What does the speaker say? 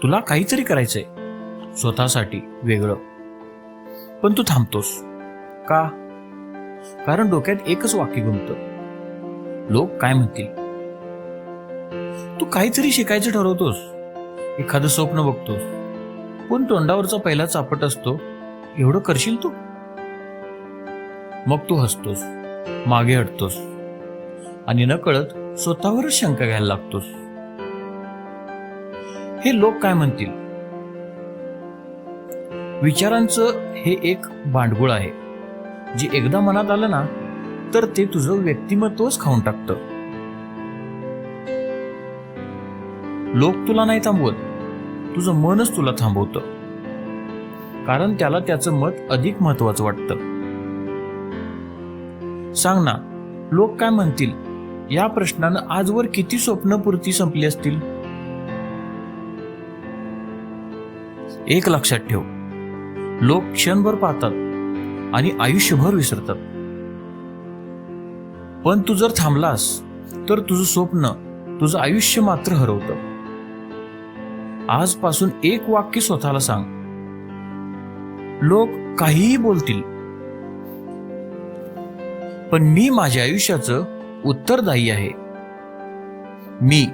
तुला काहीतरी करायचंय स्वतःसाठी वेगळं, पण तू थांबतोस का? कारण डोक्यात एकच वाक्य घुमतं, लोक काय म्हणतील. तू काहीतरी शिकायचं ठरवतोस, एखादं स्वप्न बघतोस, पण तोंडावरचा पहिला चापट असतो, एवढं करशील तू? मग तू हसतोस, मागे हटतोस आणि नकळत स्वतःवरच शंका घ्यायला लागतोस. हे लोक काय म्हणतील विचारांचं हे एक भांडगुळ आहे, जे एकदा मनात आलं ना तर ते तुझं व्यक्तिमत्वच खाऊन टाकतं. लोक तुला नाही थांबवत, तुझं मनच तुला थांबवतं, कारण त्याला त्याचं मत अधिक महत्वाचं वाटतं. सांग ना, लोक काय म्हणतील या प्रश्नानं आजवर किती स्वप्नपूर्ती संपली असतील? एक लक्षात ठेव, लोक क्षणभर पाहतात आणि आयुष्यभर विसरतात. पण तू जर थांबलास तर तुझं स्वप्न, तुझं आयुष्य मात्र हरवतं. आजपासून एक वाक्य स्वतःला सांग, लोक काहीही बोलतील, पण मी माझ्या आयुष्याचं उत्तरदायी आहे. मी